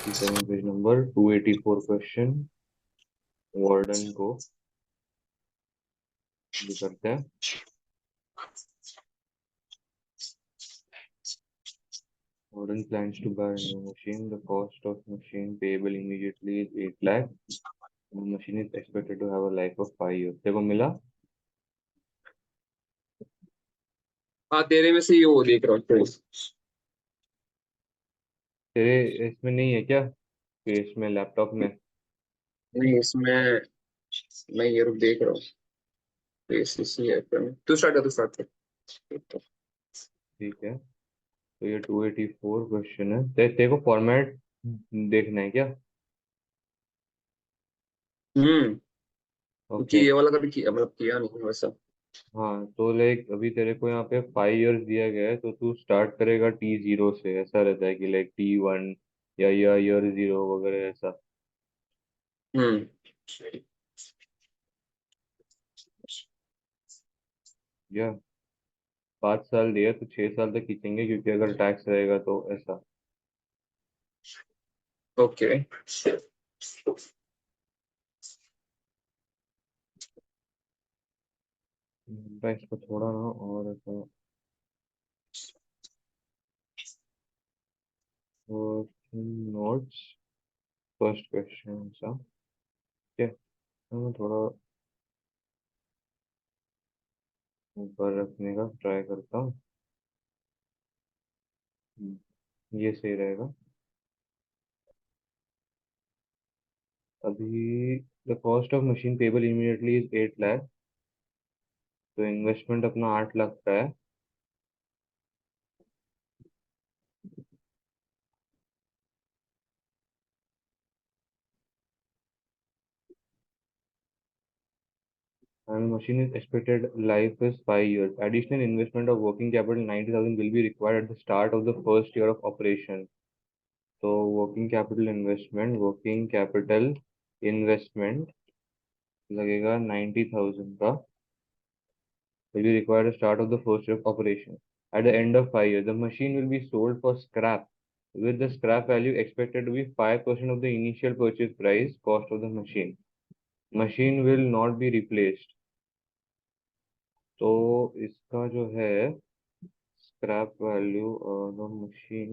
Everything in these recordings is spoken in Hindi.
67 पेज नंबर 284 क्वेश्चन वार्डन को भी करते हैं। Warden plans to buy a new machine. The cost of machine payable immediately is 8 lakh. The machine is expected to have a life of 5 years. देखो मिला? हाँ तेरे में से ये वो देख रहा हूँ। तेरे इसमें नहीं है क्या? पेज में लैपटॉप में? नहीं इसमें मैं ये रुक देख रहा हूँ। इसी ऐप पे तू स्टार्ट कर। ठीक है, तो ये 284 क्वेश्चन है। तेरे को फॉर्मेट देखना है क्या? क्योंकि ओके। ये वाला कभी किया मतलब किया नहीं वैसा। हाँ तो लाइक अभी तेरे को यहाँ पे 5 इयर्स दिया गया है, तो तू स्टार्ट करेगा T0 से। ऐसा रहता है कि लाइक T1 या ईयर 0 वगैरह ऐसा। हम्म या 5 साल दिया तो 6 साल तक खींचेंगे, क्योंकि अगर टैक्स रहेगा तो ऐसा। ओके। इसको थोड़ा ना और ऐसा नोट्स, फर्स्ट क्वेश्चन सा। ठीक है, तो मैं थोड़ा ऊपर रखने का ट्राई करता हूँ। ये सही रहेगा। अभी the cost of machine payable immediately is 8 lakh. तो इन्वेस्टमेंट अपना 8 लाख का है। And machine is expected life is 5 years. Additional investment of working capital 90,000 will be required at the start of the first year of operation. तो वर्किंग कैपिटल इन्वेस्टमेंट लगेगा 90,000 का। will be required at the start of the first year of operation. At the end of 5 years, the machine will be sold for scrap, with the scrap value expected to be 5% of the initial purchase price cost of the machine. Machine will not be replaced. तो इसका जो है scrap value the machine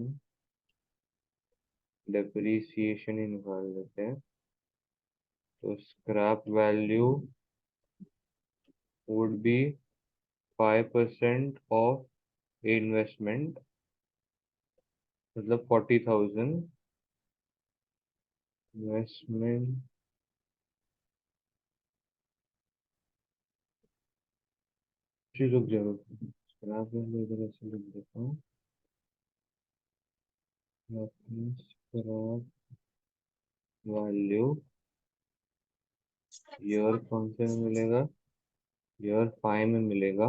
depreciation ही निकाल लेते हैं। तो scrap value would be 5% of investment, मतलब 40,000 इन्वेस्टमेंट। रुक जाओ, स्क्रैप वैल्यू इधर ऐसे लिख देता हूँ। स्क्रैप वैल्यू ईयर कौन से में मिलेगा? ईयर 5 में मिलेगा।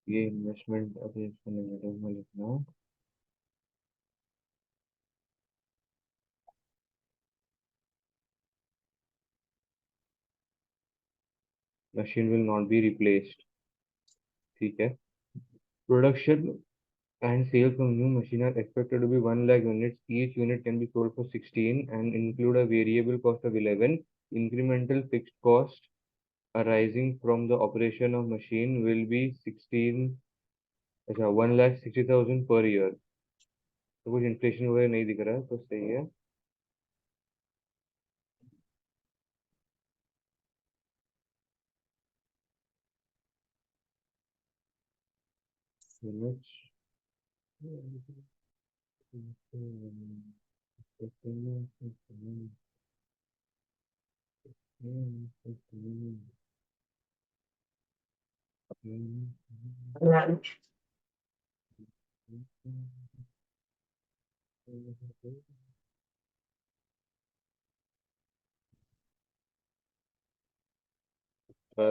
ये इन्वेस्टमेंट अभी इसको नेगेटिव में लिखना है। Machine will not be replaced. ठीक है। Production and sales from new machine are expected to be 1 lakh units. Each unit can be sold for 16 and include a variable cost of 11. Incremental fixed cost arising from the operation of machine will be 16, अच्छा 1,60,000 per year। तो कुछ इन्फ्लेशन वगैरह नहीं दिख रहा है, तो सही है। Units.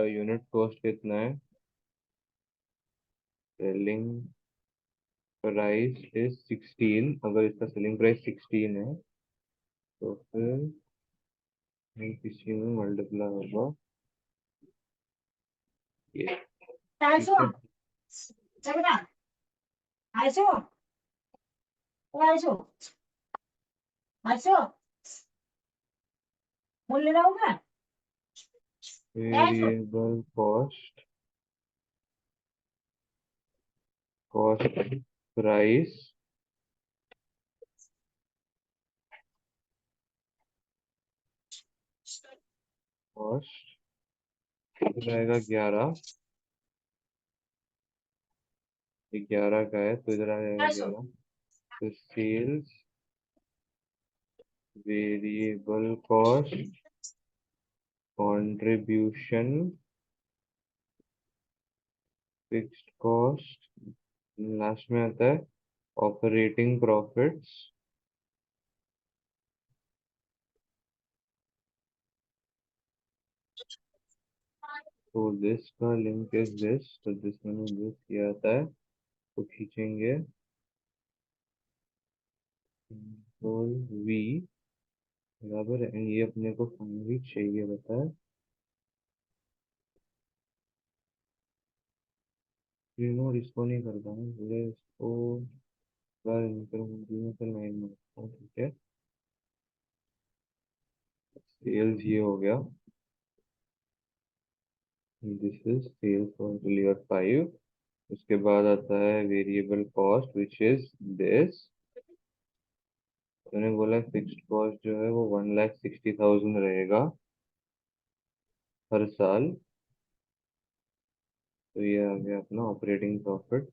यूनिट कॉस्ट कितना है? Selling price is 16। अगर इसका सेलिंग प्राइस 16 है तो फिर किसी में मल्टीप्लाई होगा ये। ठीक है। Variable cost price cost हो जाएगा 11 11 का है तो इधर आ जाएगा 11 तो sales variable cost contribution fixed cost last में आता है ऑपरेटिंग प्रॉफिट्स तो दिस का लिंक इज दिस तो दिस मैंने दिस किया आता है तो खींचेंगे कंट्रोल वी बराबर है ये अपने को फाइनली चाहिए रहता है रिमोट इसको नहीं करता हूँ मुझे इसको बार इंक्रीमेंटल में फिर मैं मारता हूँ ठीक है सेल्स ये हो गया this is sales for year 5 उसके बाद आता है variable cost which is this मैंने बोला फिक्स्ड कॉस्ट जो है वो 1,60,000 रहेगा हर साल तो ये आ गया अपना operating profit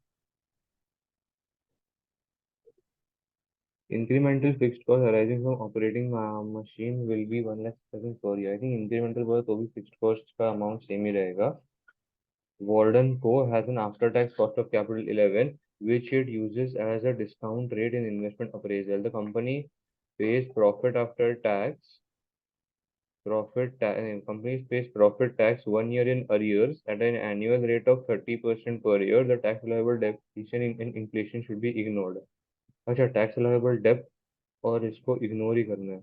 incremental fixed cost arising from operating machine will be 1,00,000 per year. I think incremental बोला तो भी fixed cost का amount same ही रहेगा. Warden Co has an after-tax cost of capital 11, which it uses as a discount rate in investment appraisal. The company pays profit after tax. Company pays profit tax 1 year in arrears at an annual rate of 30% per year. The tax allowable depreciation in inflation should be ignored. अच्छा टैक्स अलाउेबल डेप्थ और इसको इग्नोर ही करना है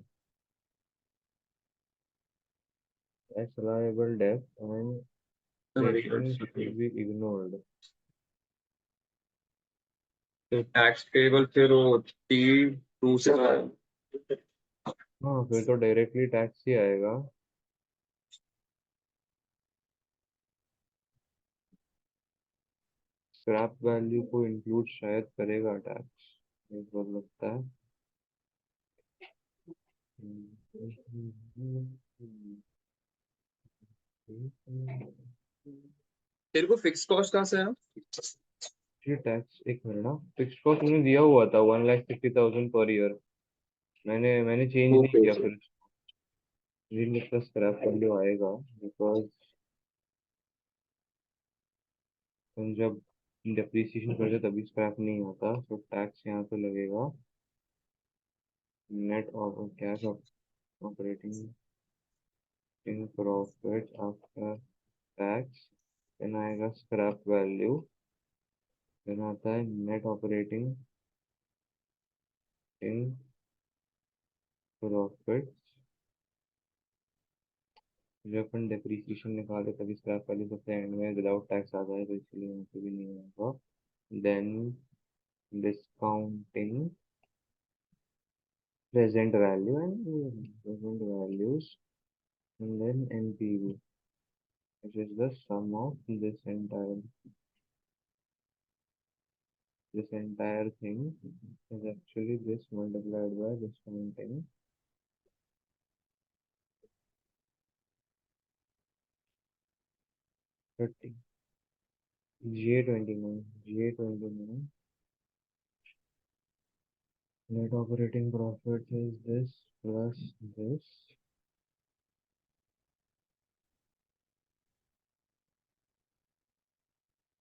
tax allowable depth and should be ignored. Tax payable फिर वो T2 से हाँ फिर तो डायरेक्टली टैक्स ही आएगा स्क्रैप वैल्यू को इंक्लूड शायद करेगा टैक्स एक बार लगता है तेरे को फिक्स कॉस्ट कहाँ से है? ये टैक्स एक मिनट ना फिक्स्ड कॉस्ट मैंने दिया हुआ था 1,60,000 पर ईयर मैंने चेंज नहीं किया फिर इसका स्क्रैप वैल्यू आएगा बिकॉज जब डेप्रिसिएशन करते तभी स्क्रैप नहीं आता तो टैक्स यहाँ पे लगेगा नेट और cash operating in profit after tax then आएगा स्क्रैप वैल्यू देन आता है नेट ऑपरेटिंग इन प्रॉफिट जब अपन डेप्रिसिएशन निकाले तभी स्क्रैप वैल्यू सबसे एंड में विदाउट टैक्स आ जाए तो इसलिए यहाँ पे भी नहीं आएगा then discounting present value and present values and then NPV which is the sum of this entire thing is actually this multiplied by discounting 30 J29 net operating profit is this plus this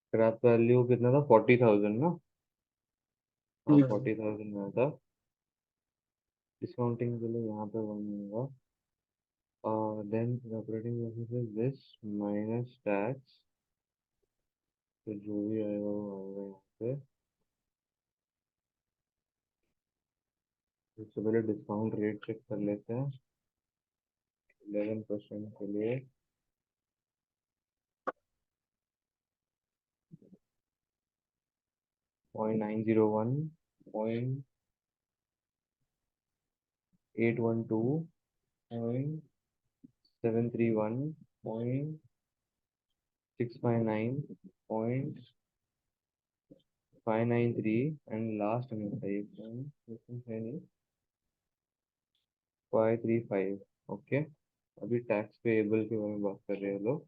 scrap value कितना था 40,000 ना हाँ 40,000 में था डिस्काउंटिंग के लिए यहाँ पे 1 होगा then the operating profit is this minus tax तो जो भी आएगा वो आएगा यहाँ पे सबसे पहले डिस्काउंट रेट चेक कर लेते हैं 11% के लिए 0.901 812.731.659.593 and last में था ये point, लेकिन है नहीं 535. ओके, अभी टैक्स पेएबल के बारे में बात कर रहे हैं लोग.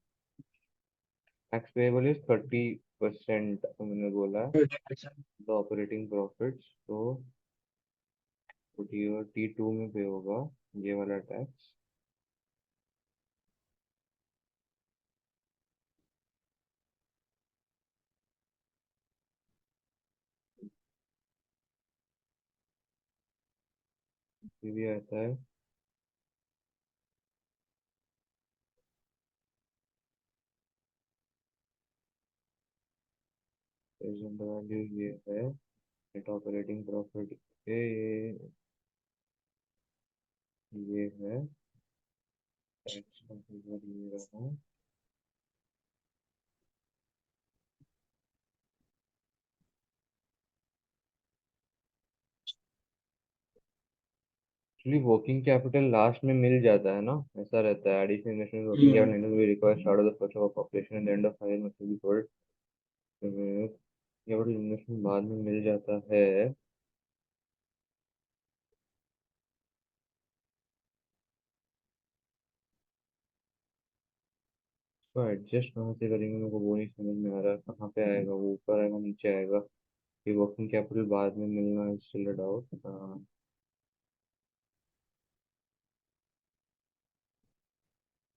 Tax payable is 30%. मैंने बोला द ऑपरेटिंग प्रॉफिट्स, तो T2 में पे होगा ये वाला टैक्स. ये भी आता है प्रेजेंट वैल्यू. ये है नेट ऑपरेटिंग प्रॉफिट. ये है टैक्स का फिगर, ये रहा. एक्चुअली वर्किंग कैपिटल लास्ट में मिल जाता है ना, ऐसा रहता है. एडिशनल इन्वेस्टमेंट वर्किंग कैपिटल भी require start of the first of operation and end of final must be sold. Capital investment बाद में मिल जाता है. तो एडजस्ट कहाँ से करेंगे मेरे को वो नहीं समझ में आ रहा. कहाँ पे आएगा वो, ऊपर आएगा नीचे आएगा. ये वर्किंग कैपिटल बाद में मिलना इज स्टिल अ डाउट.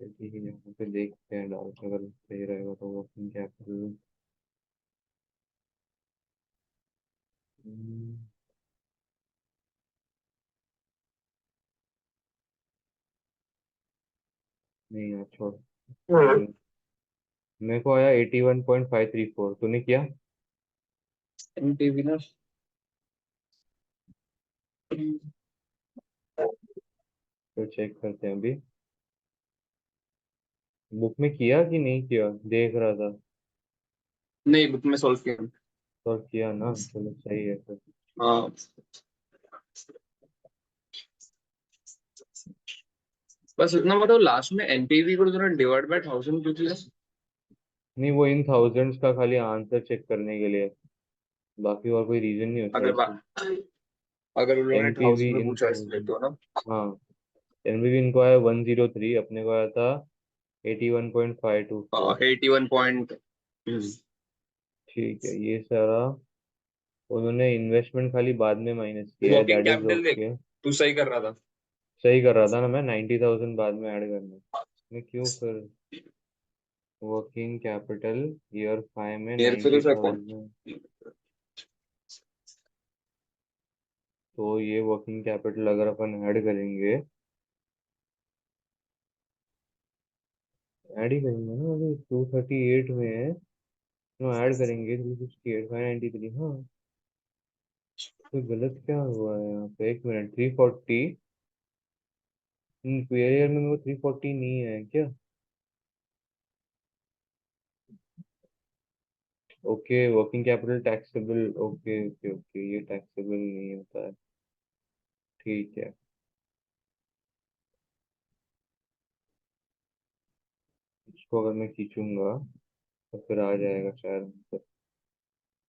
ठीक है, यहाँ पे देखते हैं डाउट. अगर सही रहेगा तो वर्किंग कैपिटल. नहीं यार छोड़. मेरे को आया 81.534. तूने किया? एनपीवी ना। तो चेक करते हैं अभी. बुक में किया कि नहीं किया देख रहा था. नहीं, बुक में सॉल्व किया। तो किया ना, चलो सही है फिर. हाँ, बस इतना बताओ, लास्ट में एनपीवी को तूने डिवाइड बाय 1000 क्यों किया? नहीं, वो इन थाउजेंड्स का खाली आंसर चेक करने के लिए. बाकी और कोई रीजन नहीं होता अगर ऐसे. अगर उन लोगों ने एनपीवी 1000 में इन पूछा इसलिए थाउजेंड. तो ना। हाँ, एनपीवी इनको आया 103, अपने को आया था 81.524. 81 पॉइंट। ठीक है, ये सारा उन्होंने इन्वेस्टमेंट खाली बाद में माइनस किया है. वर्किंग दैट इज कैपिटल देख, ओके. तू सही कर रहा था। सही कर रहा था ना मैं. 90,000 बाद में ऐड करना. मैं क्यों फिर वर्किंग कैपिटल ईयर 5 में मेरे से तो सर 90,000. तो ये वर्किंग कैपिटल अगर अपन ऐड करेंगे, ऐड ही करेंगे ना. अभी 238 में है तो ऐड करेंगे 368 593. हाँ, तो गलत क्या हुआ है यहाँ पे? एक मिनट. 340. ईयर में मेरे को 340 नहीं है क्या? Okay, working capital taxable. Okay okay okay, ये टैक्सेबल नहीं होता है. ठीक है. इसको अगर मैं खींचूंगा तो फिर आ जाएगा शायद.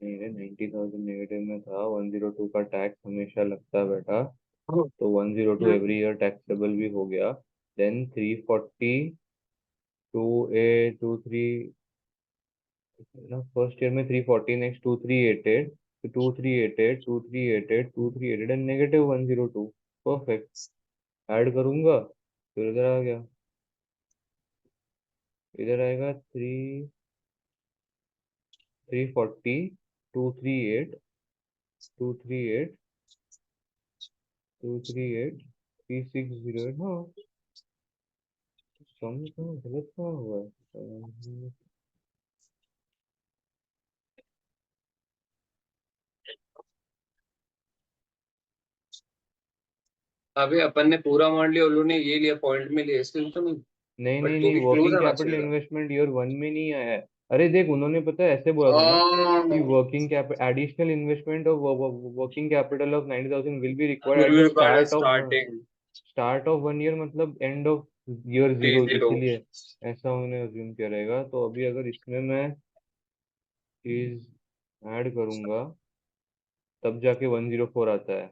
नहीं है, 90,000 नेगेटिव में था. 102 का टैक्स हमेशा लगता है बेटा. तो 102 एवरी ईयर टैक्सेबल भी हो गया. देन 340 2 A 2 3 ना. फर्स्ट ईयर में 340, नेक्स्ट 2388, तो 2388 2388 2388 एंड -102. परफेक्ट. ऐड करूंगा फिर इधर आ गया. इधर आएगा 340 238 238 238 3608. हाँ, सम कहाँ गलत कहाँ हुआ है? अभी अपन ने पूरा मान लिया, उन लोगों ने ये लिया पॉइंट में लिया, इसलिए तो नहीं। नहीं नहीं बट तो नहीं, भी क्लोज वर्किंग आना कैपिटल चाहिए था। इन्वेस्टमेंट ईयर 1 में नहीं आया है. अरे देख, उन्होंने पता है ऐसे बोला था ना कि working capital additional investment of working capital of 90,000 will be required will at be the required start of. Starting. Start of 1 year मतलब end of year T 0, zero. इसीलिए ऐसा उन्हें अज्यूम किया रहेगा। तो अभी अगर इसमें मैं चीज ऐड करूंगा तब जाके 104 आता है।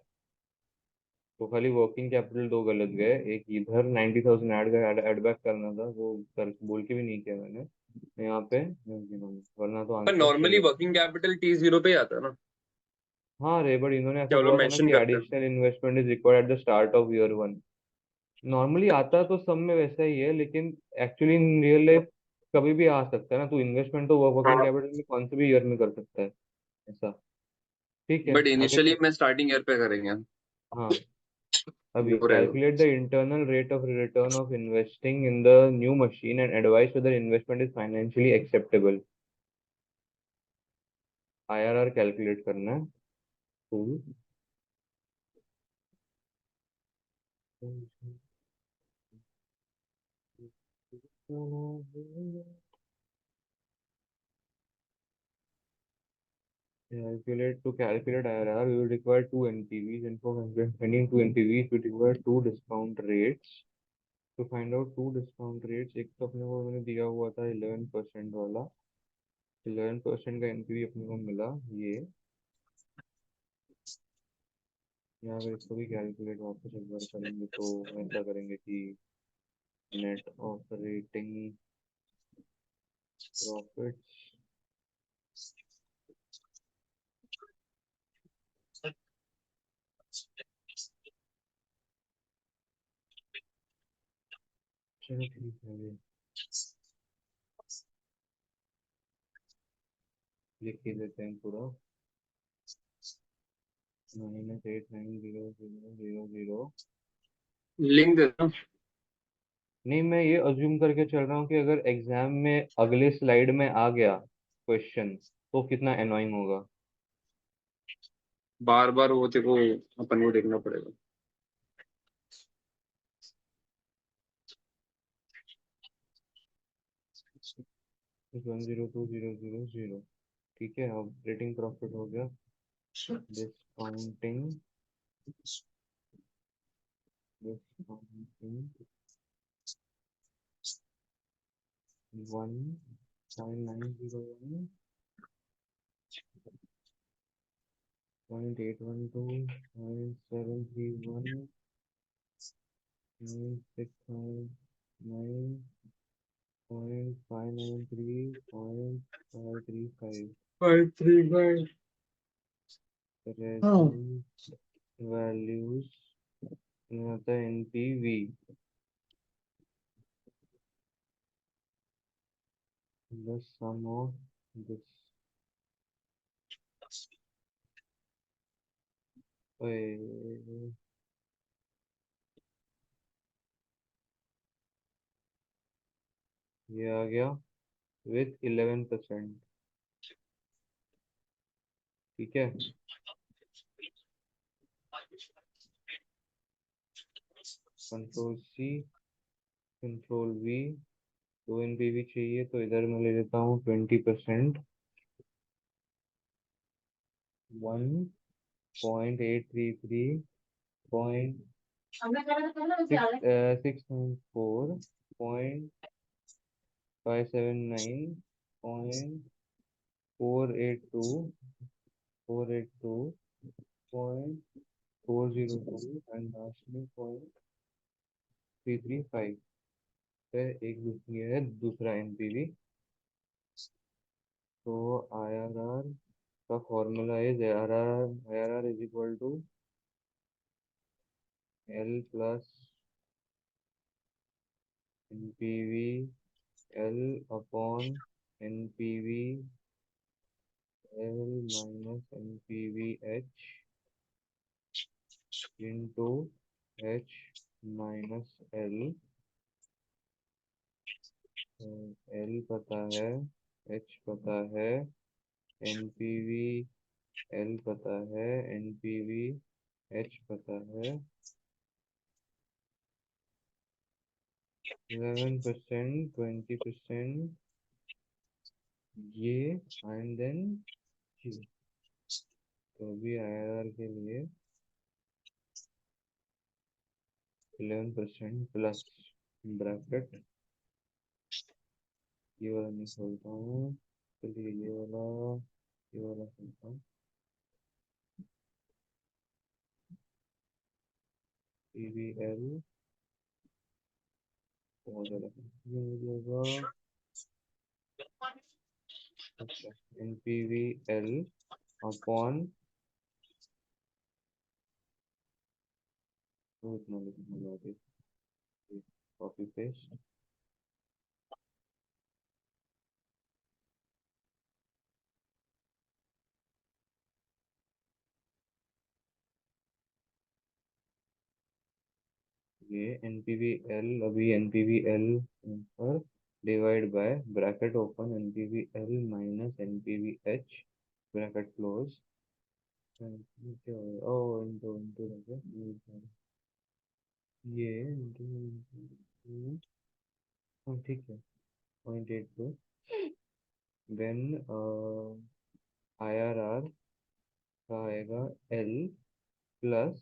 तो खाली वर्किंग कैपिटल दो गलत गए, एक इधर 90,000 ऐड बैक करना था, वो कर बोल के भी नहीं किया मैंने यहाँ पे, वरना तो पर आंसर सही नॉर्मली है। वर्किंग कैपिटल टी जीरो पे ही आता है ना। हाँ रे, बट इन्होंने ऐसा क्या वो लोग बोला था ना मेंशन कि करते हैं। Additional investment is required at the start of year 1। Normally आता तो सब में वैसा ही है, लेकिन एक्चुअली इन रियल लाइफ कभी भी आ सकता है ना। तो इन्वेस्टमेंट तो वर्किंग हाँ, कैपिटल में कौन से भी ईयर में कर सकता है ऐसा। ठीक है, बट आगे इनिशियली चल। मैं स्टार्टिंग ईयर पे करेंगे। हाँ, अभी वो रहेगा। Calculate the internal rate of return of investing in the new machine and advice whether investment is financially acceptable. IRR calculate करना है। Cool. To calculate IRR, we will require two NPVs, and for finding two NPVs, we require two discount rates. To find out two discount rates, एक तो अपने को मैंने दिया हुआ था 11% वाला, 11% का एनपीवी अपने को मिला ये। यहाँ अगर इसको भी कैलकुलेट वापस एक बार करेंगे तो ऐसा करेंगे कि नेट ऑपरेटिंग प्रॉफिट, चलो ठीक है, ये लिख ही देते हैं पूरा। -890000। लिंक दे दो। नहीं, मैं ये अज्यूम करके चल रहा हूँ कि अगर एग्जाम में अगले स्लाइड में आ गया क्वेश्चन तो कितना एनोइंग होगा। बार बार वो तेरे को अपन को देखना पड़ेगा। 102000। ठीक है, ऑपरेटिंग प्रॉफिट हो गया। Discounting, discounting 1.901, 0.812, 0.731, 969, 0.593, 0.535। 535। हाँ। प्रेजेंट वैल्यूज होता है NPV, the sum of this. ये आ गया विथ 11%। ठीक है, कंट्रोल सी, कंट्रोल वी। दो एनपीवी चाहिए तो इधर मैं ले लेता हूँ 20%। 1.833, पॉइंट 694, 0.579, 0.482, 482, 0.402, एंड लास्टली 0.335 है। ये है दूसरा एनपीवी। तो आईआरआर का formula is IRR is equal to L plus NPV L upon NPV L minus NPV H into H minus L. L पता है, एच पता है, एनपीवी एल पता है, एनपीवी एच पता है। 11%, 20%, ये एंड देन जी। तो अभी आईआरआर के लिए 11% प्लस ब्रैकेट, ये वाला नहीं खोलता हूँ, चलिए ये वाला खोलता हूँ, PVL बहुत ज़्यादा ये हो जाएगा। अच्छा, NPVL अपॉन, तो इतना लिखना है, कॉपी पेस्ट, ये NPVL, अभी NPVL पर divide by bracket open NPVL minus NPVH bracket close, oh into into ये इंटू, ठीक है, 0.82, देन IRR का आएगा L plus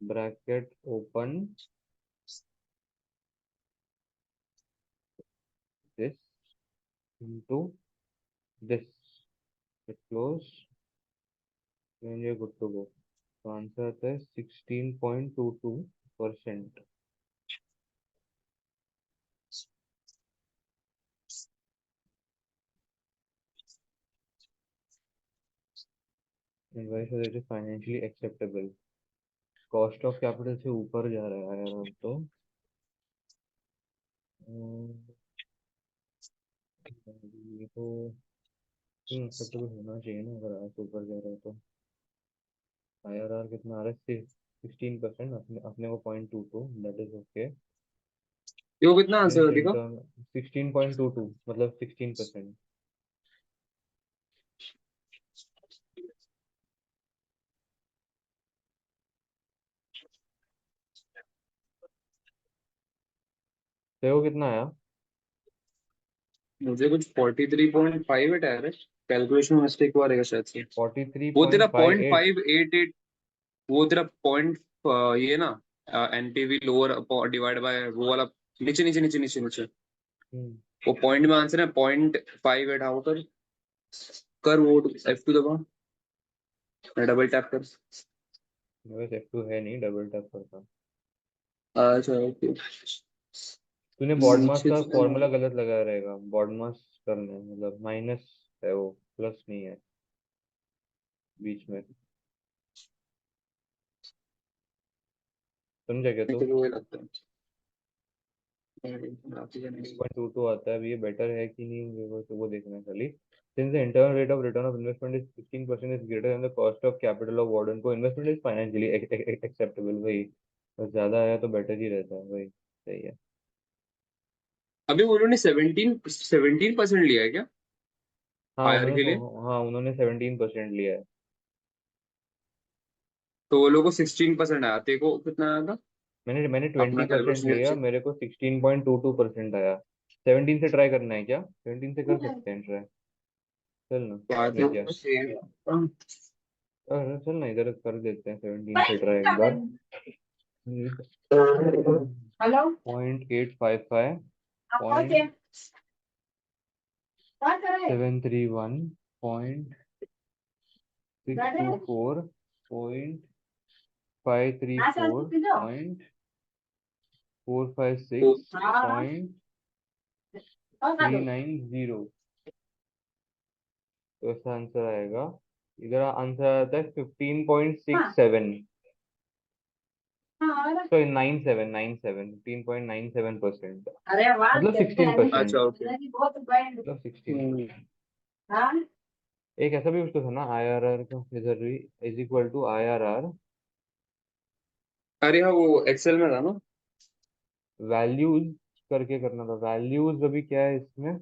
bracket open this into this close, ये गुड टू गो। तो आंसर आता है 16.22%। Why so that is financially acceptable? Cost of capital से ऊपर जा रहा है यार अब तो, ये तो एक्सेप्टेबल होना चाहिए ना, अगर आज ऊपर जा रहा है तो। IRR कितना आ रहा है? 16%, अपने को 0.22, दैट इज ओके। ये वो कितना आंसर फिनिश दिखा? इंटर्न 16.22 मतलब 16%। देखो कितना आया? मुझे कुछ 43.58 आ रहा है। कैलकुलेशन मिस्टेक हुआ रहेगा शायद से। वो तेरा पॉइंट 43.58। फाइव एट एट वो तेरा पॉइंट, ये ना, एनपीवी लोअर डिवाइड बाय वो वाला, नीचे नीचे नीचे नीचे नीचे, हम्म, वो पॉइंट में आंसर है 0.58। हाउ कर, कर वो F2 दबा, डबल टैप कर। मेरे पास F2 है नहीं, डबल टैप करता। अच्छा ओके। तूने बॉड मास नीचे का तो फॉर्मूला गलत लगाया रहेगा, बॉड मास करना है, मतलब माइनस है वो, प्लस नहीं है बीच में, समझा क्या तू? नीचे तो वही लगता है। 6.22 आता है, अब ये बेटर है कि नहीं वो देखना है खाली। Since the internal rate of return of investment is 16% is greater than the cost of capital of Warden को, investment is financially acceptable, भाई बस ज्यादा आया तो बेटर ही रहता है भाई, सही है। अभी उन्होंने 17% लिया है क्या हाँ आयर उन्होंने के लिए? हाँ उन्होंने 17% लिया है। तो वो लोगों को 16% आया, तेरे को कितना आया था? मैंने अपना 20% कैलकुलेशन लिया, चेक। मेरे को 16.22% आया। 17 से ट्राई करना है क्या? 17 से कर सकते हैं ट्राई, चल ना, बात इसमें है क्या। सेम। चल ना, इधर कर देते हैं 17 से ट्राई एक बार। हेलो 0.855, आप कौन पॉइंट से बात कर रहे हैं 731, पॉइंट सिक्स बैठे टू हैं फोर पॉइंट फाइव थ्री आशा फोर तू किधर पॉइंट 456 हाँ पॉइंट कौन सा थ्री दो नाइन जीरो तो इसका आंसर आएगा, इधर आंसर आता है फिफ्टीन पॉइंट हाँ सिक्स सेवन हाँ अरे सॉरी 97, 15.97%, अरे बात मतलब करते सिक्सटीन हैं अच्छा परसेंट ओके। लगी बहुत बैंड मतलब सिक्सटीन हम्म। परसेंट हाँ एक ऐसा भी कुछ तो था ना IRR का, इधर भी इज इक्वल टू IRR अरे हाँ, वो एक्सेल में था ना। वैल्यूज करके करना था, वैल्यूज अभी क्या है इसमें?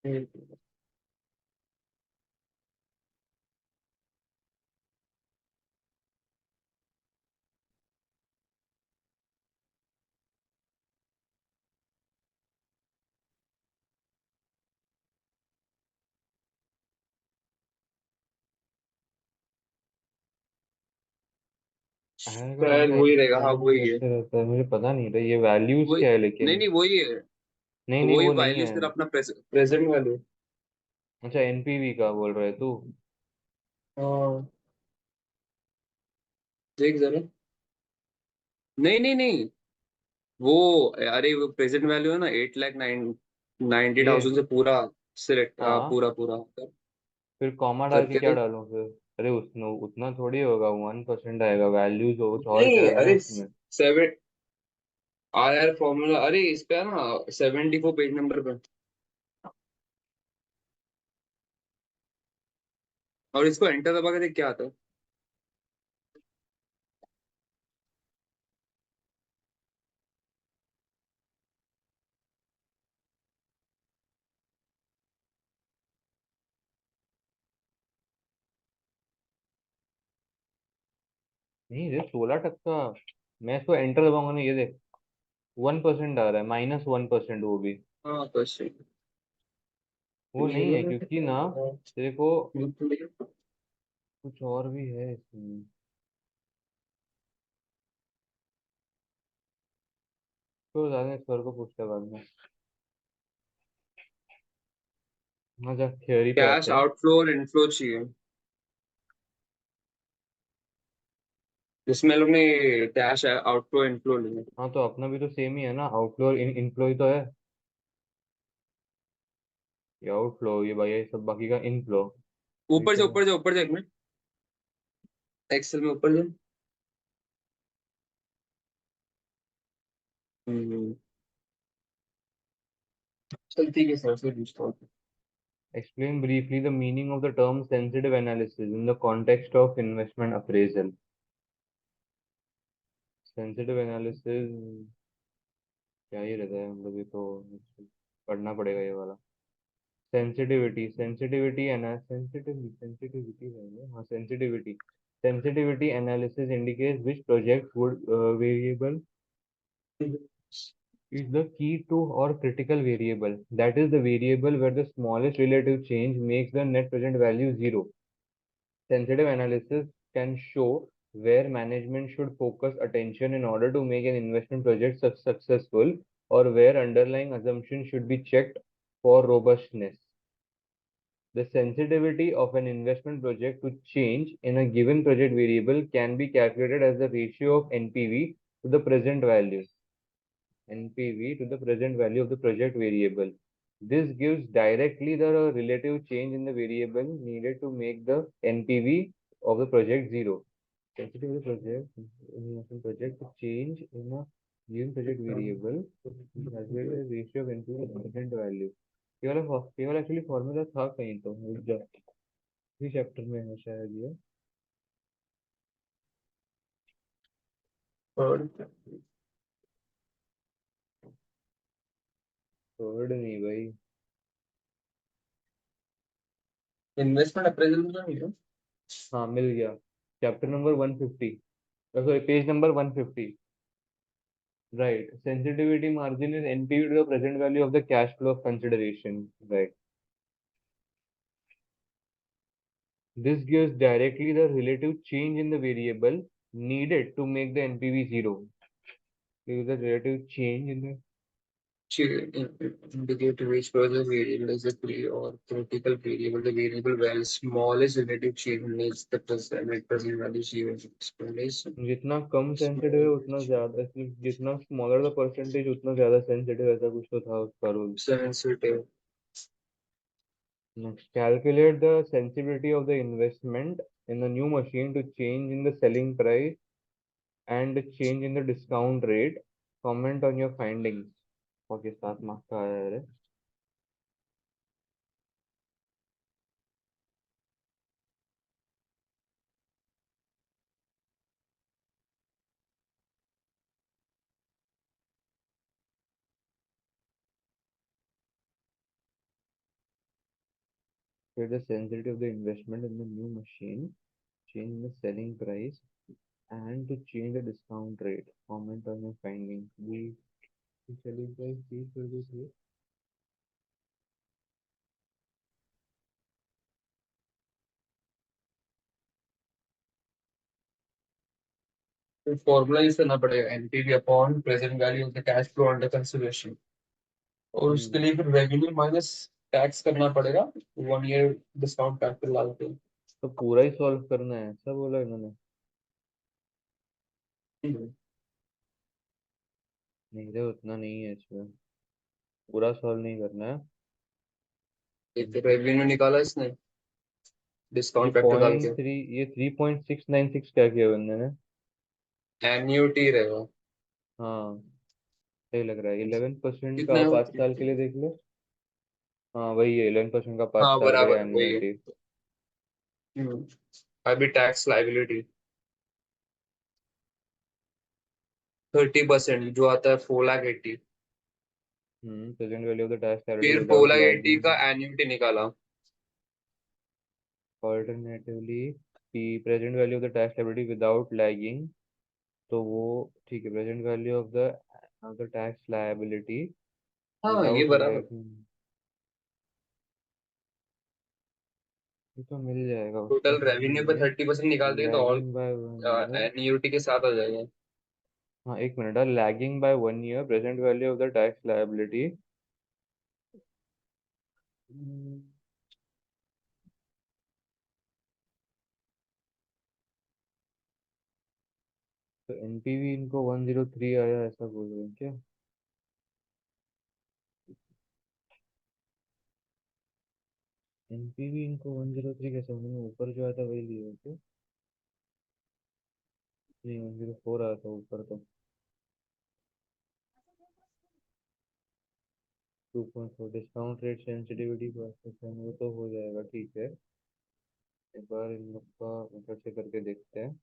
हम्म। आएगा शायद आएगा, वही ऐसे रहेगा, हाँ कैलकुलेट वही है। कैसे रहता है मुझे पता नहीं था, ये वैल्यूज वही, क्या है नहीं लेकिन। नहीं वही है। नहीं नहीं वही वो नहीं वैल्यूज है। तेरा अपना प्रेजेंट वैल्यू। अच्छा एनपीवी का बोल रहे तू। हाँ, देख जरा। नहीं नहीं नहीं, वो, अरे वो प्रेजेंट वैल्यू है ना, 8,90,000 ये से पूरा सिलेक्ट, हाँ, पूरा पूरा फिर कॉमा डाल के करके क्या तो। डालूं फिर। अरे उतना उतना थोड़ी होगा, 1% आएगा, वैल्यूज हो कुछ और क्या नहीं, है ना अरे उसमें। 7 फॉर्मूला, अरे इस पे है ना, 74 पेज नंबर पे। और इसको एंटर दबा के देख क्या आता है। नहीं ये 16 टक्का, मैं इसको एंटर दबाऊंगा ना, ये देख 1% आ रहा है, -1% वो भी। हाँ क्वेश्चन। वो नहीं है क्योंकि ना तेरे को कुछ और भी है इसमें। तो ज्यादा सर को पूछते बाद में। हाँ जब थियोरी पे कैश आते हैं। आउटफ्लो और इनफ्लो चाहिए, जिसमें लोग ने कैश आउटफ्लो इनफ्लो लिए। हाँ तो अपना भी तो सेम ही है ना, आउटफ्लो और इनफ्लो ही तो है। ये आउटफ्लो, ये भाई ये सब बाकी का इनफ्लो। वही ऊपर तो से है। ऊपर से ऊपर से एक मिनट, एक्सेल में ऊपर से। हम्म, चल ठीक है सर, फिर पूछता हूँ। Explain briefly the meaning of the term sensitive analysis in the context of investment appraisal. Sensitive analysis क्या ही रहता है, मतलब ये तो पढ़ना पड़ेगा ये वाला। सेंसिटिविटी एना सेंसिटिविटी है ना, हाँ sensitivity. Sensitivity analysis indicates which project would variable is the key to or critical variable. That is the variable where the smallest relative change makes the net present value zero. Sensitive analysis can show where management should focus attention in order to make an investment project successful, or where underlying assumptions should be checked for robustness. The sensitivity of an investment project to change in a given project variable can be calculated as the ratio of NPV to the present value. NPV to the present value of the project variable. This gives directly the relative change in the variable needed to make the NPV of the project zero. Sensitive to the project, investment project to change in a given project variable as well as ratio of NPV to the present value. केवल एक्चुअली फॉर्मूला था कहीं तो, रुक जा, इसी चैप्टर में है शायद ये। और थर्ड नहीं भाई। इन्वेस्टमेंट अप्रेजल में नहीं है। हाँ मिल गया, chapter number 150, sorry page number 150। Right. Sensitivity margin is NPV to the present value of the cash flow of consideration. Right. This gives directly the relative change in the variable needed to make the NPV zero. Gives the relative change in the. Indicate which project variable is a pre or critical variable. The variable where smallest relative change makes the present value zero. Explanation. जितना कम सेंसिटिव है उतना ज्यादा, जितना स्मॉलर द परसेंटेज उतना ज्यादा सेंसिटिव, ऐसा कुछ तो था उसका rule. Sensitive. Next, calculate the sensitivity of the investment in the new machine to change in the selling price and change in the discount rate. Comment on your findings. Okay, 7 marks का आया है। Here the sensitivity of the investment in the new machine, change the selling price, and to change the discount rate. Comment on your findings. The selling price these will be here. तो फॉर्मूला यूज करना पड़ेगा, NPV upon present value of the cash flow under consideration, और उसके लिए फिर रेवेन्यू माइनस टैक्स करना पड़ेगा, 1 ईयर डिस्काउंट फैक्टर लगा के। तो पूरा ही सॉल्व करना है ऐसा बोला इन्होंने? नहीं रे, उतना नहीं है इसमें, पूरा सॉल्व नहीं करना है। रेवेन्यू निकाला इसने ये डिस्काउंट फैक्टर डाल के, 0.3, ये 3.696 क्या किया बंदे ने? एन्यूटी रहेगा। हाँ, सही लग रहा है। 11% कितना का है वो? 5 साल के लिए देख लो। हाँ वही है, 11% का पाँच हाँ साल के लिए बराबर वही है। एन्युटी। अभी टैक्स लाइबिलिटी 30% जो आता है 4,80,000। Present value of the tax liability फिर विदाउट 4,80,000 लैगिंग। का एन्यूटी निकाला। ऑल्टरनेटिवली की present value of the tax liability without lagging, तो वो ठीक है, present value of the tax liability हाँ ये विदाउट बराबर। लैगिंग, ये तो मिल जाएगा, उसका टोटल कुछ रेवेन्यू नहीं पे है। 30% निकाल देंगे तो और लैगिंग बाय 1 ईयर। एन्यूटी के साथ आ जाएगा। हाँ एक minute, lagging by 1 year present value of the tax liability. तो एनपीवी इनको 103 आया ऐसा बोल रहे हैं क्या? एनपीवी इनको 103 कैसे, उन्होंने ऊपर जो आया था वही लिया है क्या? नहीं, 104 आया था ऊपर तो। 2.4 डिस्काउंट रेट सेंसिटिविटी परसेंट, वो तो हो जाएगा, ठीक है। एक बार इन लोग का ऊपर से करके देखते हैं।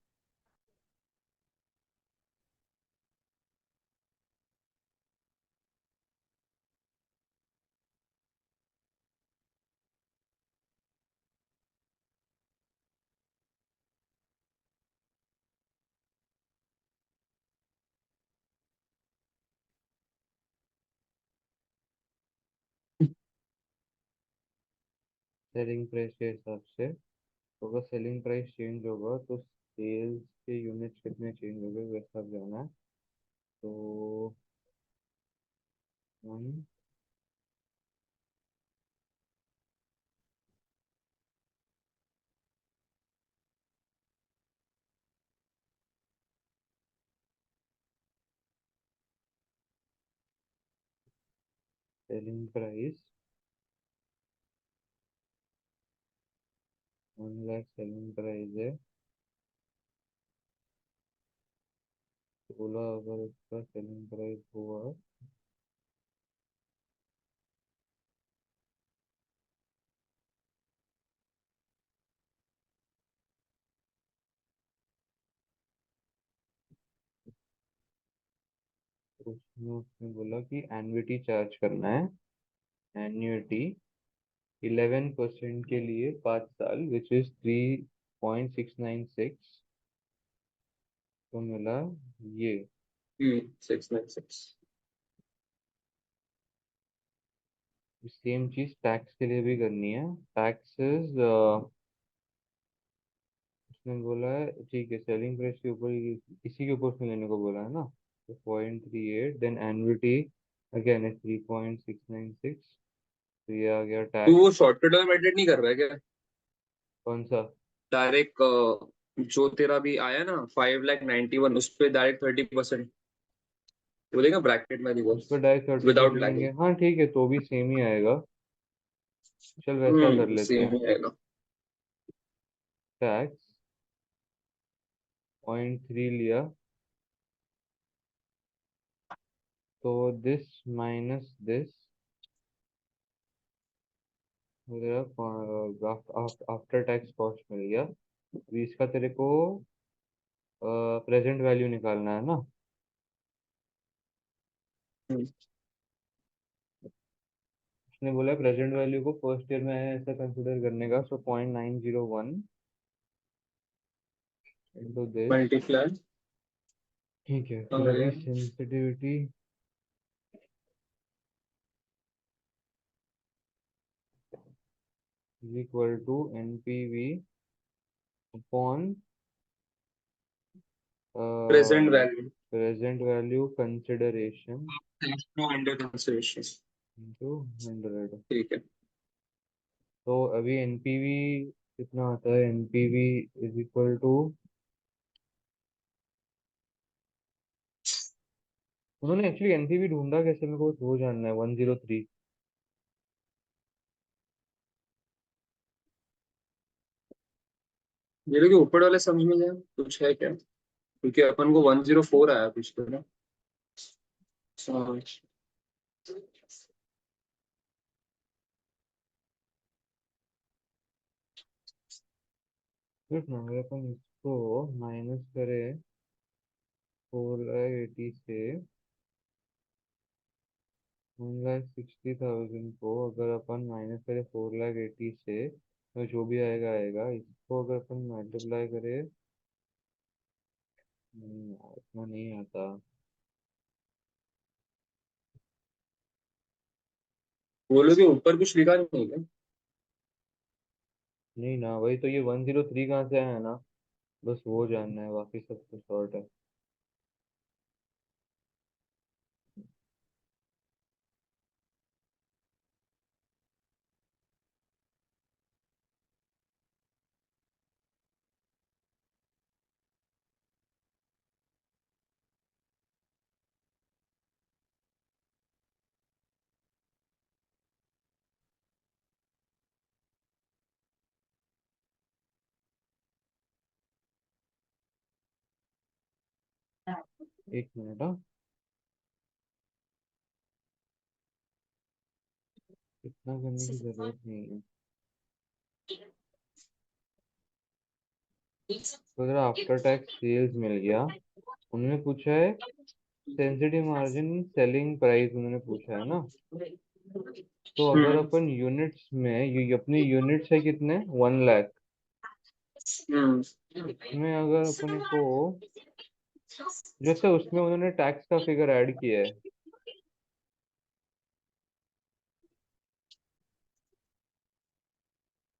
सेलिंग प्राइस के हिसाब से, तो अगर सेलिंग प्राइस चेंज होगा तो सेल्स के यूनिट्स कितने चेंज हो गए वो सब जाना है। तो हम selling price 1 lakh selling price है, 16 अगर उसका सेलिंग प्राइस हुआ, तो उसमें उसने बोला कि एन्युटी चार्ज करना है। एन्युटी 11% के लिए 5 साल, विच इज 3.696, तो मिला ये। 696। सेम चीज टैक्स के लिए भी करनी है। टैक्सेस उसने बोला है ठीक है, सेलिंग प्राइस के ऊपर इसी के ऊपर उसने लेने को बोला है ना। तो 0.38, देन एन्युटी अगेन है 3.696, तो ये आ गया तो टैक्स। वो शॉर्टकट वाला मेथड नहीं कर रहा है क्या? कौन सा? डायरेक्ट जो तेरा भी आया ना 5,91 उस पे डायरेक्ट 30%, बोलेगा ब्रैकेट में उस पर reverse direct thirty without percent लेंगे, लैगिंग। हाँ ठीक है, तो भी सेम ही आएगा। चल वैसा कर लेते सेम हैं। ही आएगा। टैक्स 0.3 लिया, तो दिस माइनस दिस हो गया, आफ्टर टैक्स कॉस्ट मिल गया। अभी इसका तेरे को प्रेजेंट वैल्यू निकालना है ना। हम्म, उसने बोला प्रेजेंट वैल्यू को फर्स्ट ईयर में है ऐसा कंसिडर करने का, सो 0.901 इंटू दिस। मल्टीप्लाई। ठीक है, तो अरे अभी sensitivity is equal to NPV upon present value present value consideration cash flow under consideration. Into 100। ठीक है। तो अभी एनपीवी कितना आता है? एनपीवी इज इक्वल टू, उन्होंने एक्चुअली एनपीवी ढूंढा कैसे, मेरे को वो जानना है। 103। ये लोग ऊपर वाले समझ में जाए कुछ है क्या, क्योंकि अपन को 104 आया कुछ तो ना। हाँ। फिर ना अगर अपन इसको माइनस करें 480 से 1,60,000 को, अगर अपन माइनस करें 480 से, तो जो भी आएगा आएगा। इसको अगर अपन मल्टीप्लाई करें, इतना नहीं आता। वो लोग के ऊपर कुछ लिखा नहीं है। नहीं ना, वही तो, ये 103 कहाँ से आया ना, बस वो जानना है, बाकी सब तो शॉर्ट है। एक मिनट, हाँ, इतना करने की जरूरत नहीं है। तो अगर आफ्टर टैक्स सेल्स मिल गया, उन्होंने पूछा है सेंसिटिव मार्जिन सेलिंग प्राइस, उन्होंने पूछा है ना। तो अगर हम्म। अपन यूनिट्स में, ये अपनी यूनिट्स है कितने, 1 लाख हम्म। में, अगर अपने को, जैसे उसमें उन्होंने टैक्स का फिगर ऐड किया है,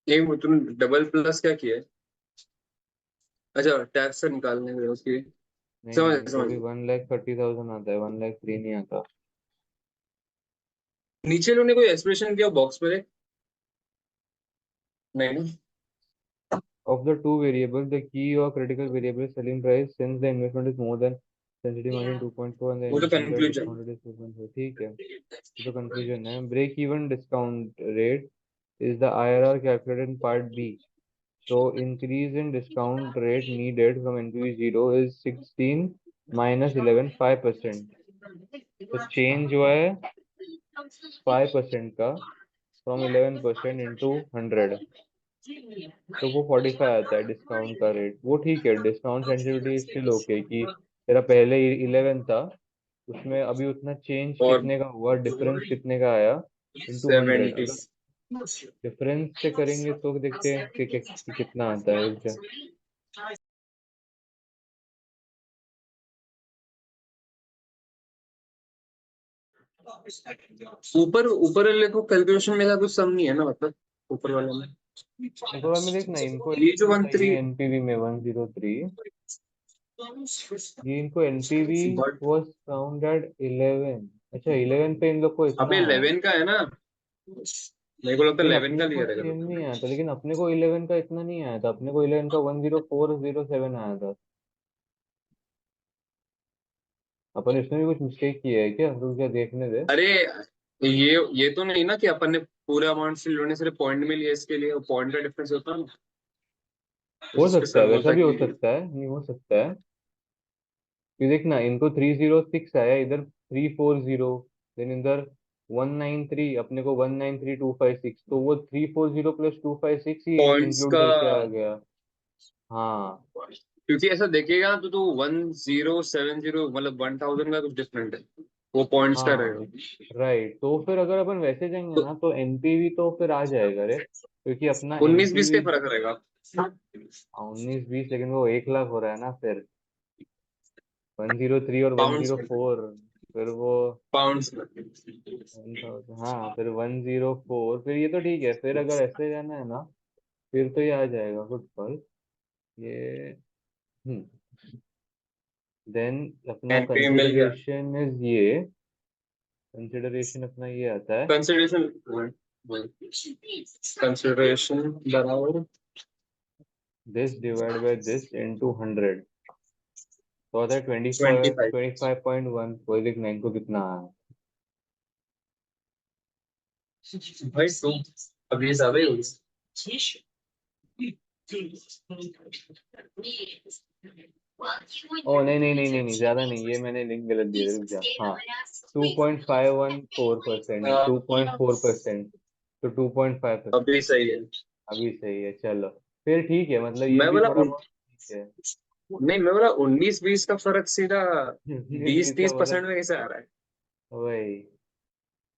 एक मिनट, तुमने डबल प्लस क्या किया है? अच्छा, टैक्स से निकालने में उसकी। नहीं समझ नहीं, गया, मेरे को समझ अभी गया। 1,30,000 आता है, 1,03 नहीं आता। नीचे लोगों ने कोई एक्सप्रेशन किया बॉक्स में देख? नहीं ना। Of the two variables, the key or critical variable is selling price, since the investment is more than sensitive margin 2.4 and the वो तो investment that conclusion. discounted is 2.4। ठीक है, ये तो कंक्लूजन है। Break even discount rate is the IRR calculated in part B. So increase in discount rate needed from NPV 0 is 16 minus 11, 5%। तो चेंज हुआ है 5% का, फ्रॉम 11% इंटू 100, तो वो 45 आता है डिस्काउंट का रेट। वो ठीक है, डिस्काउंट सेंसिटिविटी स्टिल ओके, कि तेरा पहले 11 था, उसमें अभी उतना चेंज और कितने का हुआ, डिफरेंस कितने का आया, इंटू 100। 70। अगर डिफरेंस से करेंगे तो देखते हैं कि कितना आता है, रुक जा। ऊपर ऊपर वाले को कैलकुलेशन में कुछ सम नहीं है ना, मतलब ऊपर वाले में। ऊपर वाले में देखना, इनको ये जो एनपीवी चाहिए, 13 एनपीवी में 103, ये इनको NPV but was found at 11। अच्छा, 11 पे इन लोग को अबे इतना आया, 11 का है ना, मेरे को लगता है लेकिन 11 अपने का को लिया था सेम कभी। नहीं आया था। लेकिन अपने को 11 का इतना नहीं आया था, अपने को 11 का 10407 आया था। अपन इसमें भी कुछ मिस्टेक किया है क्या, रुक जा देखने दे। अरे ये तो नहीं ना कि अपन ने पूरा अमाउंट से लोने सिर्फ पॉइंट में लिया, इसके लिए पॉइंट का डिफरेंस होता है ना, हो उसके सकता है, साथ वैसा बोलता भी हो कि सकता है, नहीं हो सकता है। ये देखना, इनको 306 आया, इधर 340, देन इधर 193, अपने को 193,256, तो वो 340 प्लस 256 ही पॉइंट्स इंक्लूड का, करके आ गया। हाँ, क्योंकि ऐसा देखेगा तो 1070 मतलब 1000 का कुछ डिफरेंट है, वो पॉइंट्स का हाँ, रहेगा। राइट। तो फिर अगर अपन वैसे जाएंगे तो ना, तो एनपीवी तो फिर आ जाएगा रे, क्योंकि अपना 19-20 का एनपीवी, ही फर्क रहेगा। 19-20, लेकिन वो 1 लाख हो रहा है ना फिर। 103 और पाउंड्स में, 104, फिर वो पाउंड्स में। 1000, हाँ, फिर 104, फिर ये तो ठीक है। फिर अगर ऐसे जाना है ना, फिर तो ये आ जाएगा गुड कॉल ये। हम्म देन अपना NPV मिल गया। कंसिडरेशन इज ये, कंसिडरेशन अपना ये आता है कंसिडरेशन बराबर this divide by this into 100, तो आता है 25। 25.1, कोई लिख 9 को कितना आया? भाई तुम अब ये ज्यादा ही हो गया। ओ नहीं नहीं नहीं नहीं नहीं, ज्यादा नहीं, ये मैंने लिंक गलत दिया, रुक जा। हाँ 2.514%, हाँ, 2.4%, तो 2.5%। अभी सही है। अभी सही है, चलो फिर ठीक है, मतलब ये मैं भी बोला थोड़ा बहुत ठीक है। नहीं, मैं बोला 19-20 का फर्क सीधा 20-30% मतलब में कैसे आ रहा है? वही।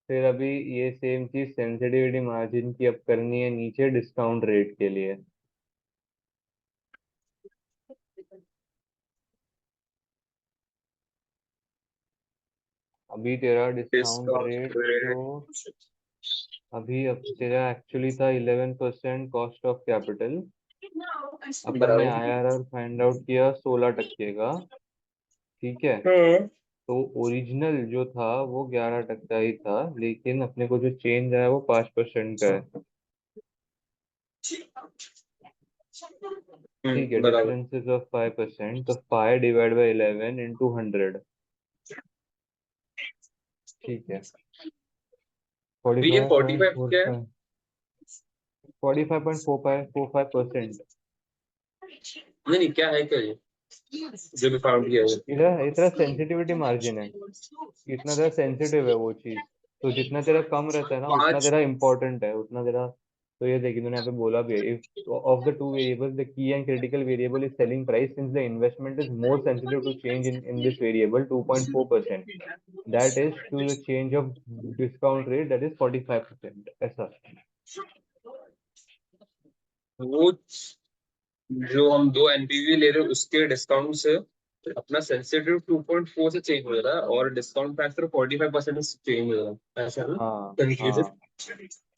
फिर अभी ये सेम चीज सेंसिटिविटी मार्जिन की अब करनी है नीचे डिस्काउंट रेट के लिए। अभी तेरा डिस्काउंट रेट डिस्काउंट तो रेट अभी अब तेरा एक्चुअली था 11% कॉस्ट ऑफ कैपिटल। अपन ने बराबर। आईआरआर फाइंड आउट किया 16% का, ठीक है। हाँ। तो ओरिजिनल जो था वो 11% ही था, लेकिन अपने को जो चेंज आया वो 5% का है, ठीक है। बराबर। डिफरेंसेस ऑफ 5%, तो 5 डिवाइड बाई 11 इंटू 100, ठीक है। तो ये 45 क्या है? 45.45, 45.45%। नहीं नहीं, क्या है क्या ये जो भी फाउंड किया है? इधर इतना सेंसिटिविटी मार्जिन है, इतना तेरा सेंसिटिव है वो चीज, तो जितना तेरा कम रहता है ना उतना 5। तेरा इंपॉर्टेंट है, उतना तेरा। तो ये देखिए इन्होंने यहाँ पे बोला भी है, if of the two variables the key and critical variable is selling price, since the investment is more sensitive to change in this variable 2.4%, that is to the change of discount rate, that is 45%, ऐसा। वो जो हम 2 एनपीवी ले रहे हैं उसके डिस्काउंट से अपना सेंसिटिव 2.4 से चेंज हो रहा है और डिस्काउंट फैक्टर 45% से चेंज हो रहा है, ऐसा ना? हाँ कंफ्यूजन। हाँ,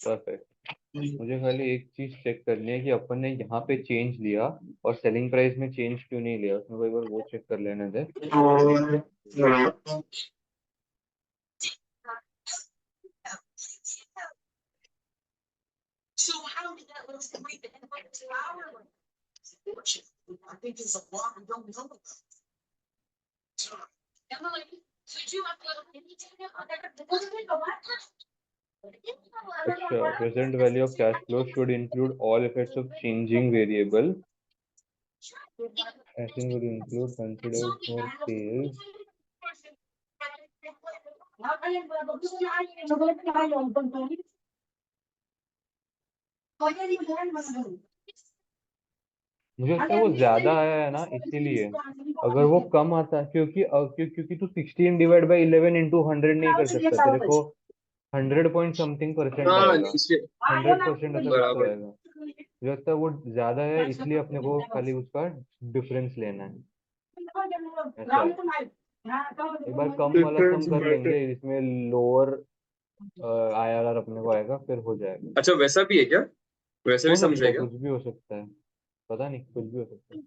परफेक्ट। मुझे खाली एक चीज चेक करनी है कि अपन ने यहाँ पे चेंज लिया और सेलिंग प्राइस में चेंज क्यों नहीं लिया, उसमें कोई बार वो चेक कर लेने दे। अच्छा, present value of cash flow should include all effects of changing variable, ऐसे would include considered for sales। मुझे लगता है वो ज्यादा आया है ना इसीलिए। अगर वो कम आता है, क्योंकि तू 16 डिवाइड बाई 11 इंटू 100 नहीं कर सकता, तेरे को 100 पॉइंट समथिंग परसेंट हाँ आएगा, इसे 100% ऐसा कुछ तो बराबर। आएगा। मुझे लगता है वो ज्यादा है, इसलिए अपने को खाली उसका डिफरेंस लेना है, ऐसा है। एक बार कम वाला सम डिफरेंस कर मैटर। लेंगे, इसमें लोअर आईआरआर अपने को आएगा, फिर हो जाएगा। अच्छा वैसा भी है क्या? वैसे भी हो सकता है, समझेगा? कुछ भी हो सकता है, पता नहीं, कुछ भी हो सकता है।